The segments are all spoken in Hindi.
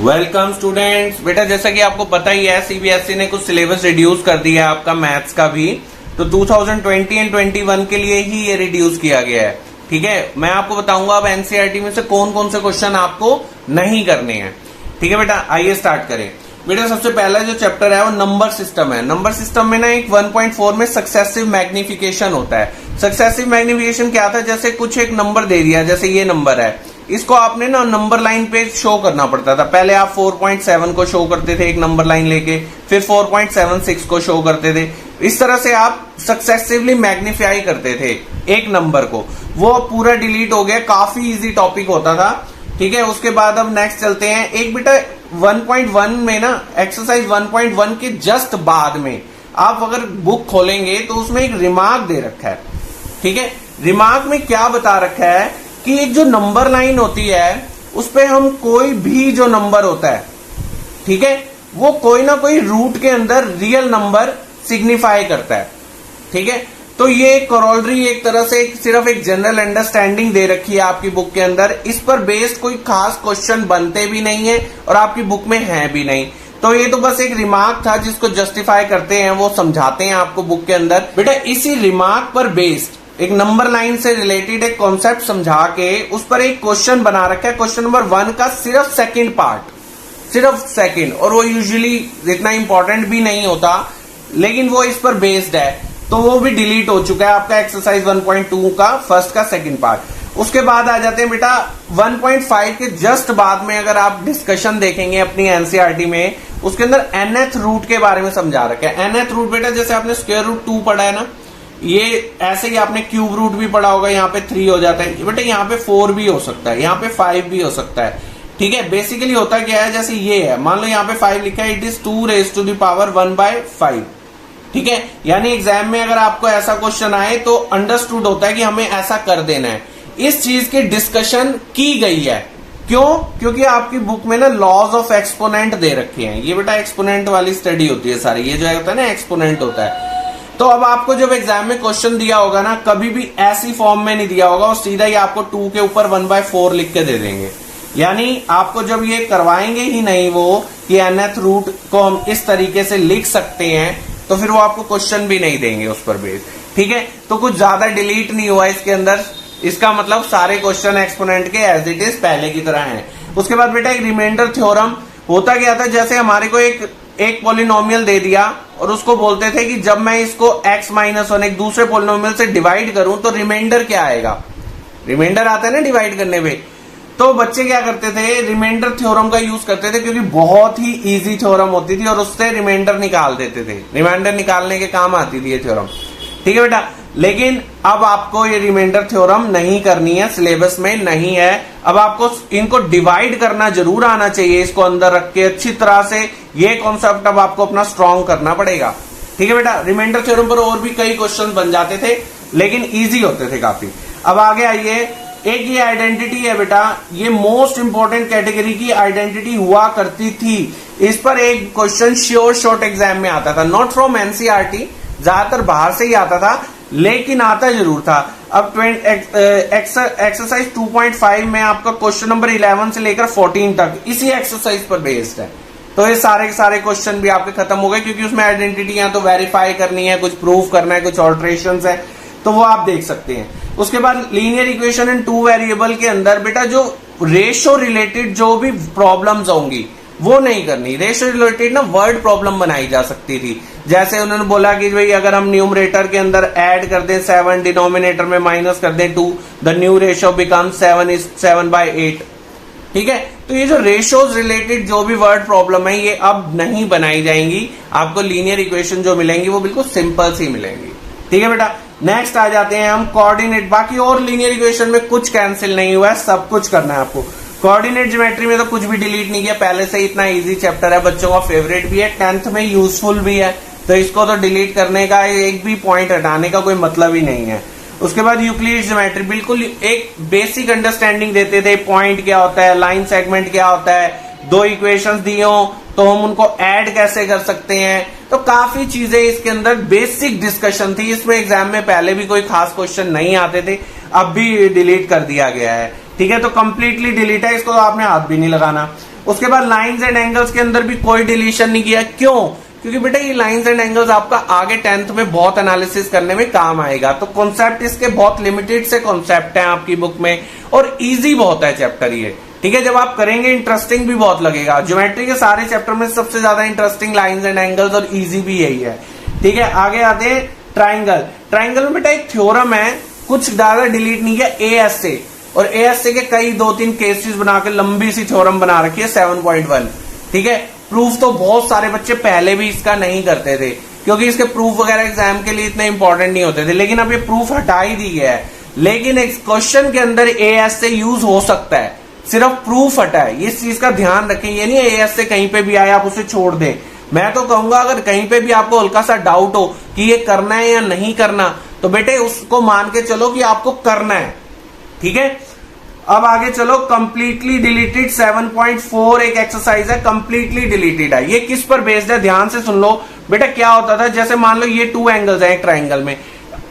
Welcome students. बेटा जैसा कि आपको पता ही है सीबीएसई ने कुछ सिलेबस रिड्यूस कर दिया है आपका मैथ्स का भी। तो 2020 एंड 21 के लिए ही ये रिड्यूस किया गया है। ठीक है, मैं आपको बताऊंगा अब एनसीईआरटी में से कौन कौन से क्वेश्चन आपको नहीं करने हैं। ठीक है बेटा, आइए स्टार्ट करें। बेटा सबसे पहला जो चैप्टर है वो नंबर सिस्टम है। नंबर सिस्टम में ना एक 1.4 में सक्सेसिव मैग्निफिकेशन होता है। सक्सेसिव मैग्निफिकेशन क्या था, जैसे कुछ एक नंबर दे दिया, जैसे ये नंबर है, इसको आपने ना नंबर लाइन पे शो करना पड़ता था। पहले आप 4.7 को शो करते थे एक नंबर लाइन लेके, फिर 4.76 को शो करते थे। इस तरह से आप सक्सेसिवली मैग्नीफाई करते थे एक नंबर को। वो पूरा डिलीट हो गया, काफी इजी टॉपिक होता था। ठीक है, उसके बाद अब नेक्स्ट चलते हैं। एक बेटा 1.1 में ना एक्सरसाइज 1.1 के जस्ट बाद में आप अगर बुक खोलेंगे तो उसमें एक रिमार्क दे रखा है। ठीक है, रिमार्क में क्या बता रखा है कि एक जो नंबर लाइन होती है उस पे हम कोई भी जो नंबर होता है, ठीक है, वो कोई ना कोई रूट के अंदर रियल नंबर सिग्निफाई करता है। ठीक है, तो ये करोलरी एक तरह से सिर्फ एक जनरल अंडरस्टैंडिंग दे रखी है आपकी बुक के अंदर। इस पर बेस्ड कोई खास क्वेश्चन बनते भी नहीं है और आपकी बुक में है भी नहीं। तो ये तो बस एक रिमार्क था जिसको जस्टिफाई करते हैं, वो समझाते हैं आपको बुक के अंदर। बेटा इसी रिमार्क पर बेस्ड एक नंबर लाइन से रिलेटेड एक कॉन्सेप्ट समझा के उस पर एक क्वेश्चन बना रखा है। क्वेश्चन नंबर 1 का सिर्फ सेकंड पार्ट, सिर्फ सेकंड, और वो यूजुअली इतना इंपॉर्टेंट भी नहीं होता, लेकिन वो इस पर बेस्ड है। तो वो भी डिलीट हो चुका है आपका एक्सरसाइज 1.2 का फर्स्ट का सेकंड पार्ट। उसके बाद आ जाते हैं बेटा 1.5 के जस्ट बाद में अगर आप डिस्कशन देखेंगे अपनी एनसीईआरटी में, उसके अंदर nth रूट के बारे में समझा रखा है। nth रूट बेटा जैसे आपने स्क्वायर रूट 2 पढ़ा है ना, ये ऐसे ही आपने क्यूब रूट भी पढ़ा होगा। यहाँ पे 3 हो जाता है बेटा, यहाँ पे 4 भी हो सकता है, यहाँ पे 5 भी हो सकता है। ठीक है, बेसिकली होता क्या है, जैसे ये है, मान लो यहाँ पे 5 लिखा है, it is 2 raise to the power 1/5। ठीक है, यानी एग्जाम में अगर आपको ऐसा क्वेश्चन आए तो अंडरस्टूड होता है कि हमें ऐसा कर देना है। इस चीज की डिस्कशन की गई है। क्यों? क्योंकि आपकी बुक में ना लॉज ऑफ एक्सपोनेंट दे रखे हैं। ये बेटा एक्सपोनेंट वाली स्टडी होती है सारी, ये जो होता है ना एक्सपोनेंट होता है। तो अब आपको जब एग्जाम में क्वेश्चन दिया होगा ना, कभी भी ऐसी फॉर्म में नहीं दिया होगा, और सीधा ही आपको 2 के ऊपर 1/4 लिख के दे देंगे। यानी आपको जब ये करवाएंगे ही नहीं वो कि nth रूट को हम इस तरीके से लिख सकते हैं, तो फिर वो आपको क्वेश्चन भी नहीं देंगे उस पर बेस। ठीक है, तो कुछ ज्यादा डिलीट नहीं हुआ इसके अंदर, इसका मतलब सारे क्वेश्चन एक्सपोनेंट के एज इट इज पहले की तरह हैं। उसके बाद बेटा एक रिमाइंडर थ्योरम होता क्या था, जैसे हमारे को एक पॉलिनोमियल दे दिया और उसको बोलते थे कि जब मैं इसको x-1 एक दूसरे पॉलिनोमियल से डिवाइड करूं तो रिमाइंडर क्या आएगा। रिमाइंडर आता है ना डिवाइड करने पे। तो बच्चे क्या करते थे, रिमाइंडर थ्योरम का यूज करते थे, क्योंकि बहुत ही इजी थ्योरम होती थी और उससे रिमाइंडर निकाल देते थे। रिमाइंडर निकालने के काम आती थी ये थ्योरम। ठीक है बेटा, लेकिन अब आपको ये रिमाइंडर थ्योरम नहीं करनी है, सिलेबस में नहीं है। अब आपको इनको डिवाइड करना जरूर आना चाहिए, इसको अंदर रख के अच्छी तरह से ये कॉन्सेप्ट अब आपको अपना स्ट्रॉन्ग करना पड़ेगा। ठीक है बेटा, रिमाइंडर थ्योरम पर और भी कई क्वेश्चन बन जाते थे, लेकिन ईजी होते थे काफी। अब आगे आइए, एक ये आइडेंटिटी है बेटा, ये मोस्ट इंपॉर्टेंट कैटेगरी की आइडेंटिटी हुआ करती थी। इस पर एक क्वेश्चन श्योर शॉर्ट एग्जाम में आता था, नॉट फ्रॉम एनसीईआरटी, ज्यादातर बाहर से ही आता था, लेकिन आता जरूर था। अब एक्सरसाइज 2.5 में आपका क्वेश्चन नंबर 11 से लेकर 14 तक इसी एक्सरसाइज पर बेस्ड है। तो ये सारे क्वेश्चन भी आपके खत्म हो गए, क्योंकि उसमें आइडेंटिटी तो वेरीफाई करनी है, कुछ प्रूव करना है, कुछ ऑल्ट्रेशन है, तो वो आप देख सकते हैं। उसके बाद लीनियर इक्वेशन इन 2 वेरिएबल के अंदर बेटा जो रेशियो रिलेटेड जो भी प्रॉब्लम्स होंगी वो नहीं करनी। रेशियो रिलेटेड ना वर्ड प्रॉब्लम बनाई जा सकती थी, जैसे उन्होंने बोला कि भाई अगर हम न्यूमरेटर के अंदर ऐड कर दें 7, डिनोमिनेटर में माइनस कर दें 2, the new ratio become 7 is 7/8। ठीक है, तो ये जो रेशियोज रिलेटेड जो भी वर्ड प्रॉब्लम है ये अब नहीं बनाई जाएंगी। आपको लीनियर इक्वेशन जो मिलेंगी वो बिल्कुल सिंपल सी मिलेंगी। ठीक है बेटा, नेक्स्ट आ जाते हैं हम कोऑर्डिनेट। बाकी और लीनियर इक्वेशन में कुछ कैंसिल नहीं हुआ है, सब कुछ करना है आपको। कोऑर्डिनेट ज्योमेट्री में तो कुछ भी डिलीट नहीं किया, पहले से इतना इजी चैप्टर है, बच्चों का फेवरेट भी है, 10th में यूजफुल भी है, तो इसको तो डिलीट करने का, एक भी पॉइंट हटाने का कोई मतलब ही नहीं है। उसके बाद यूक्लिड ज्योमेट्री, बिल्कुल एक बेसिक अंडरस्टैंडिंग देते थे, पॉइंट क्या होता है, लाइन सेगमेंट क्या होता है, 2 इक्वेशंस दी हो तो हम उनको ऐड कैसे कर सकते हैं। तो काफी चीजें इसके अंदर बेसिक डिस्कशन थी। इसमें एग्जाम में पहले भी कोई खास क्वेश्चन नहीं आते थे, अब भी डिलीट कर दिया गया है। ठीक है, तो कंप्लीटली डिलीट है, इसको आपने हाथ भी नहीं लगाना। उसके बाद लाइंस एंड एंगल्स के अंदर भी कोई डिलीशन नहीं किया। क्यों? क्योंकि बेटा ये लाइंस एंड एंगल्स आपका आगे 10th में बहुत एनालिसिस करने में काम आएगा। तो कॉन्सेप्ट इसके बहुत लिमिटेड से कॉन्सेप्ट हैं आपकी बुक में, और इजी बहुत है चैप्टर ये, ठीक है। जब आप करेंगे इंटरेस्टिंग भी बहुत लगेगा। ज्योमेट्री के सारे चैप्टर में सबसे ज्यादा इंटरेस्टिंग लाइंस एंड एंगल्स और इजी भी यही है, ठीक है। आगे आते हैं ट्राइंगल। ट्राइंगल में बेटा एक थ्योरम है, कुछ ज्यादा डिलीट नहीं किया, ASA, और ASA के कई 2-3 केसेस बना के लंबी सी थ्योरम बना रखी है 7.1, ठीक है। प्रूफ तो बहुत सारे बच्चे पहले भी इसका नहीं करते थे, क्योंकि इसके प्रूफ वगैरह एग्जाम के लिए इतने इंपॉर्टेंट नहीं होते थे, लेकिन अब ये प्रूफ हटा ही दी गया है। लेकिन एक क्वेश्चन के अंदर ASA यूज हो सकता है, सिर्फ प्रूफ हटा है, इस चीज का ध्यान रखें। ये नहीं है ASA कहीं पे भी आए आप उसे छोड़ दें। मैं तो कहूंगा अगर कहीं पे भी आपको हल्का सा डाउट हो कि ये करना है या नहीं करना, तो बेटे उसको मान के चलो कि आपको करना है, ठीक है। अब आगे चलो, कंप्लीटली डिलीटेड 7.4 एक एक्सरसाइज है, कंप्लीटली डिलीटेड है। ये किस पर बेस्ड है, ध्यान से सुन लो बेटा। क्या होता था, जैसे मान लो ये 2 एंगल्स हैं एक ट्राइंगल में,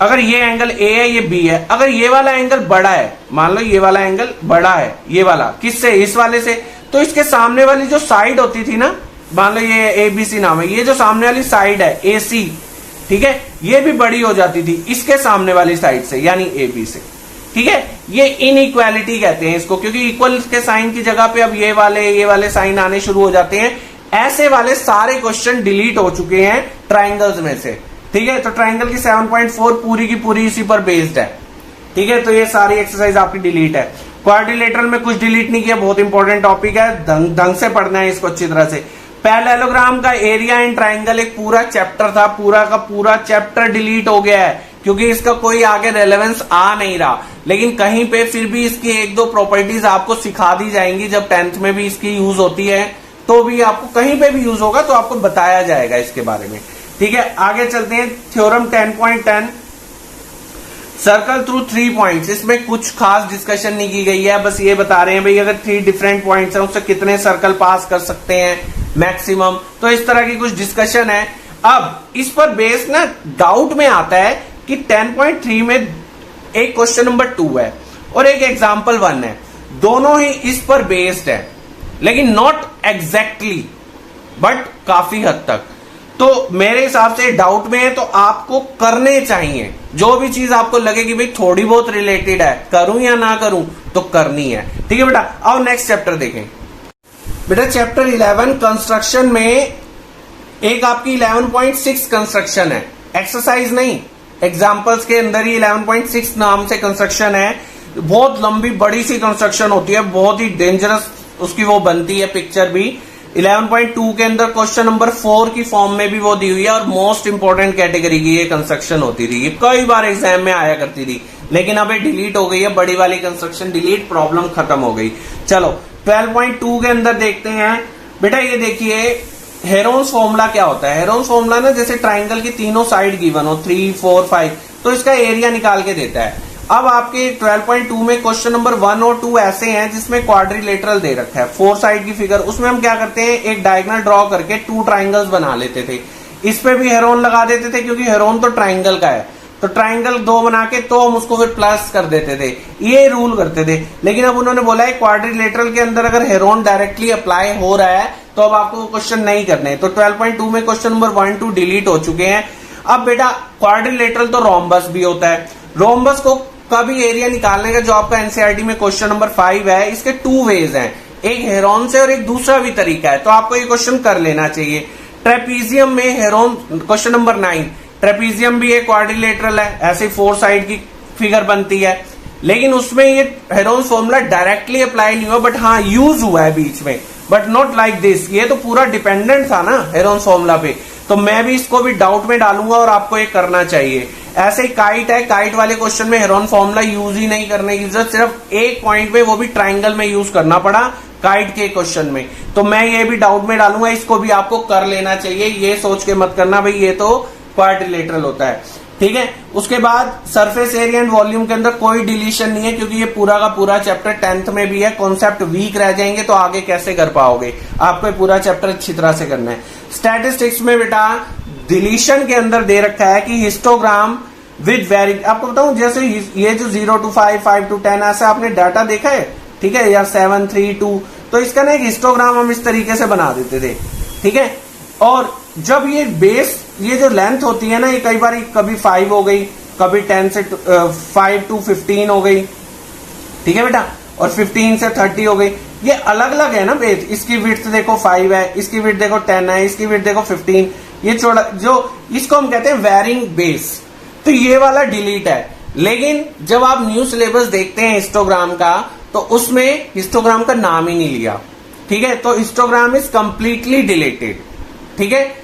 अगर ये एंगल A है, ये B है, अगर ये वाला एंगल बड़ा है, मान लो ये वाला एंगल बड़ा है, ये वाला किससे, इस वाले से, तो इसके सामने वाली जो साइड होती थी ना, मान लो ये ABC नाम है, ये जो सामने वाली साइड है AC, ठीक है, ये भी बड़ी हो जाती थी इसके सामने वाली साइड से, यानी AB से, ठीक है। ये इनइक्वालिटी कहते हैं इसको, क्योंकि इक्वल के साइन की जगह पे अब ये वाले साइन आने शुरू हो जाते हैं। ऐसे वाले सारे क्वेश्चन डिलीट हो चुके हैं ट्राइंगल्स में से, ठीक है। तो ट्राइंगल की 7.4 पूरी की पूरी इसी पर बेस्ड है, ठीक है। तो ये सारी एक्सरसाइज आपकी डिलीट है। क्वाड्रिलेटरल में कुछ डिलीट नहीं किया, बहुत इंपॉर्टेंट टॉपिक है, ढंग से पढ़ना है इसको अच्छी तरह से। पैरेललोग्राम का एरिया इन ट्राइंगल एक पूरा चैप्टर था, पूरा का पूरा चैप्टर डिलीट हो गया है, क्योंकि इसका कोई आगे रेलेवेंस आ नहीं रहा। लेकिन कहीं पे फिर भी इसकी 1-2 प्रॉपर्टीज आपको सिखा दी जाएंगी, जब 10th में भी इसकी यूज होती है, तो भी आपको कहीं पे भी यूज होगा तो आपको बताया जाएगा इसके बारे में, ठीक है। आगे चलते हैं, थ्योरम 10.10, सर्कल थ्रू 3 पॉइंट्स। इसमें कुछ खास डिस्कशन नहीं की गई है, बस ये बता रहे हैं भाई अगर 3 डिफरेंट पॉइंट्स हैं उससे कितने सर्कल पास कर सकते हैं मैक्सिमम, तो इस तरह की कुछ डिस्कशन है। अब इस पर बेस ना डाउट में आता है कि 10.3 में एक क्वेश्चन नंबर 2 है और एक एग्जाम्पल 1 है, दोनों ही इस पर बेस्ड है, लेकिन नॉट एग्जैक्टली बट काफी हद तक। तो मेरे हिसाब से डाउट में है तो आपको करने चाहिए, जो भी चीज आपको लगे कि भाई थोड़ी बहुत रिलेटेड है, करूं या ना करूं, तो करनी है, ठीक है बेटा। आओ नेक्स्ट चैप्टर देखें। बेटा चैप्टर 11 कंस्ट्रक्शन में एक आपकी 11.6 कंस्ट्रक्शन है, एक्सरसाइज नहीं, एग्जाम्पल्स के अंदर ही 11.6 नाम से कंस्ट्रक्शन है। बहुत लंबी बड़ी सी कंस्ट्रक्शन होती है, बहुत ही डेंजरस उसकी वो बनती है पिक्चर भी। 11.2 के अंदर क्वेश्चन नंबर 4 की फॉर्म में भी वो दी हुई है, और मोस्ट इंपोर्टेंट कैटेगरी की ये कंस्ट्रक्शन होती थी, ये कई बार एग्जाम में आया करती थी, लेकिन अब ये डिलीट हो गई है, बड़ी वाली कंस्ट्रक्शन डिलीट, प्रॉब्लम खत्म हो गई। चलो 12.2 के अंदर देखते हैं। बेटा ये देखिए हेरोन्स फॉर्मूला क्या होता है। हेरोन्स फॉर्मूला ना, जैसे ट्राइंगल की तीनों साइड गिवन हो 3, 4, 5, तो इसका एरिया निकाल के देता है। अब आपके 12.2 में क्वेश्चन नंबर 1 और 2 ऐसे हैं जिसमें क्वाड्रिलेटरल दे रखा है, 4 साइड की फिगर, उसमें हम क्या करते हैं, एक डायगोनल ड्रॉ करके 2 ट्राइंगल्स बना लेते थे। इस पे भी हेरोन लगा देते थे, क्योंकि हेरोन तो ट्राइंगल का है, तो ट्राइंगल 2 बना के तो हम उसको फिर प्लस कर देते थे, ये रूल करते थे। लेकिन अब उन्होंने बोला है क्वाड्रिलेटरल के अंदर अगर हेरोन डायरेक्टली अप्लाई हो रहा है तो अब आपको क्वेश्चन नहीं करने। तो 12.2 में क्वेश्चन नंबर 1, 2 डिलीट हो चुके हैं। अब बेटा क्वाड्रिलेटरल तो रोम्बस भी होता है, रोम्बस को का भी एरिया निकालने का जो आपका एनसीईआरटी में क्वेश्चन नंबर 5 है, इसके 2 वेज हैं, एक हेरोन से और एक दूसरा भी तरीका है, तो आपको ये क्वेश्चन कर लेना चाहिए। ट्रेपीजियम में हेरोन, क्वेश्चन नंबर 9, ट्रेपीजियम भी एक क्वाड्रिलेटरल है, ऐसे 4 साइड की फिगर बनती है, लेकिन उसमें ये हेरोन फॉर्मूला डायरेक्टली अप्लाई नहीं हुआ, बट हाँ यूज हुआ है बीच में, बट नॉट लाइक दिस। ये तो पूरा डिपेंडेंट था ना हेरोन फॉर्मूला पे, तो मैं भी इसको भी डाउट में डालूंगा और आपको ये करना चाहिए। ऐसे ही काइट है, काइट वाले क्वेश्चन में हेरोन फॉर्मूला यूज ही नहीं करने की जरूरत, सिर्फ एक पॉइंट पे वो भी ट्राइंगल में यूज करना पड़ा काइट के क्वेश्चन में, तो मैं ये भी डाउट में डालूंगा, इसको भी आपको कर लेना चाहिए। ये सोच के मत करना भाई ये तो क्वाड्रिलेटरल होता है, ठीक है। उसके बाद सरफेस एरिया एंड वॉल्यूम के अंदर कोई डिलीशन नहीं है, क्योंकि ये पूरा का पूरा चैप्टर 10th में भी है। कॉन्सेप्ट वीक रह जाएंगे तो आगे कैसे कर पाओगे, आपको पूरा चैप्टर अच्छी तरह से करना है। स्टैटिस्टिक्स में बेटा डिलीशन के अंदर दे रखा है कि हिस्टोग्राम विद वेरी, आपको बताऊं जैसे ये जो 0 to 5, 5 to 10 ऐसा आपने डाटा देखा है, ठीक है, या 7, 3, 2, तो इसका ना एक हिस्टोग्राम हम इस तरीके से बना देते थे, ठीक है। और जब ये बेस, ये जो लेंथ होती है ना, ये कई बार कभी 5 हो गई, कभी 10 से 5 to 15 हो गई, ठीक है बेटा, और 15 से 30 हो गई। ये अलग अलग है ना बेस, इसकी विड्थ देखो 5 है, इसकी विड्थ देखो 10 है, इसकी विड्थ देखो 15, ये चौड़ा, जो इसको हम कहते हैं वेरिंग बेस। तो ये वाला डिलीट है। लेकिन जब आप न्यू सिलेबस देखते हैं हिस्टोग्राम का, तो उसमें हिस्टोग्राम का नाम ही नहीं लिया, ठीक है। तो हिस्टोग्राम इज कंप्लीटली डिलीटेड, ठीक है।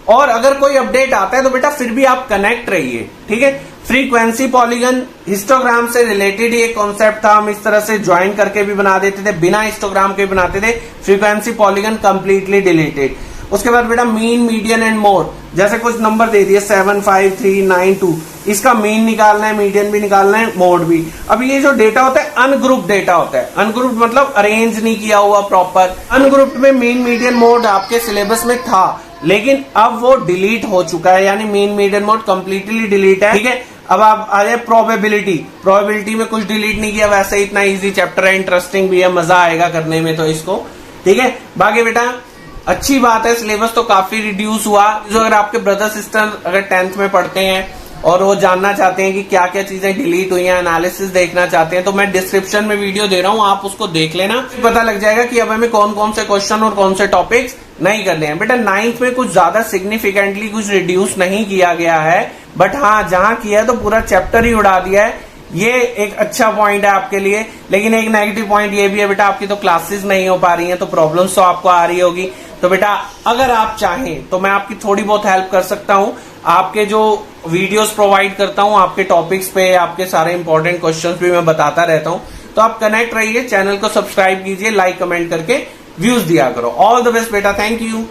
और अगर कोई अपडेट आता है तो बेटा फिर भी आप कनेक्ट रहिए, ठीक है। फ्रीक्वेंसी पॉलीगन हिस्टोग्राम से रिलेटेड ये कॉन्सेप्ट था, हम इस तरह से ज्वाइन करके भी बना देते थे, बिना हिस्टोग्राम के भी बनाते थे। Frequency polygon completely deleted. उसके बाद बेटा मीन, मीडियन एंड मोड, जैसे कुछ नंबर दे दिए 7, 5, 3, 9, 2, इसका मीन निकालना है, मीडियन भी निकालना है, मोड भी। अब ये जो डेटा होता है अनग्रुप डेटा होता है। अनग्रुप मतलब अरेंज नहीं किया हुआ प्रॉपर। अनग्रुप में मीन, मीडियन, मोड आपके सिलेबस में था, लेकिन अब वो डिलीट हो चुका है, यानी mean, median, mode completely delete है, ठीक है। अब आप आ जाए प्रोबेबिलिटी। प्रोबेबिलिटी में कुछ डिलीट नहीं किया, वैसे ही इतना इजी चैप्टर है, इंटरेस्टिंग भी है, मजा आएगा करने में तो इसको, ठीक है। बाकी बेटा अच्छी बात है, सिलेबस तो काफी रिड्यूस हुआ। जो अगर आपके ब्रदर सिस्टर अगर 10th में पढ़ते हैं और वो जानना चाहते हैं कि क्या क्या चीजें डिलीट हुई हैं, एनालिसिस देखना चाहते हैं, तो मैं डिस्क्रिप्शन में वीडियो दे रहा हूं, आप उसको देख लेना, पता लग जाएगा कि अब हमें कौन कौन से क्वेश्चन और कौन से टॉपिक्स नहीं करने हैं। बेटा 9th में कुछ ज्यादा सिग्निफिकेंटली कुछ रिड्यूस नहीं किया गया है, बट हाँ जहां किया है तो पूरा चैप्टर ही उड़ा दिया है। ये एक अच्छा पॉइंट है आपके लिए। लेकिन एक नेगेटिव पॉइंट ये भी है बेटा, आपकी तो क्लासेस नहीं हो पा रही हैं, तो प्रॉब्लम्स तो आपको आ रही होगी। तो बेटा अगर आप चाहें तो मैं आपकी थोड़ी बहुत हेल्प कर सकता हूं। आपके जो वीडियोस प्रोवाइड करता हूं, आपके टॉपिक्स पे आपके सारे इंपॉर्टेंट क्वेश्चंस भी मैं बताता रहता हूं। तो आप कनेक्ट रहिए, चैनल को सब्सक्राइब कीजिए, लाइक कमेंट करके व्यूज दिया करो। ऑल द बेस्ट बेटा, थैंक यू।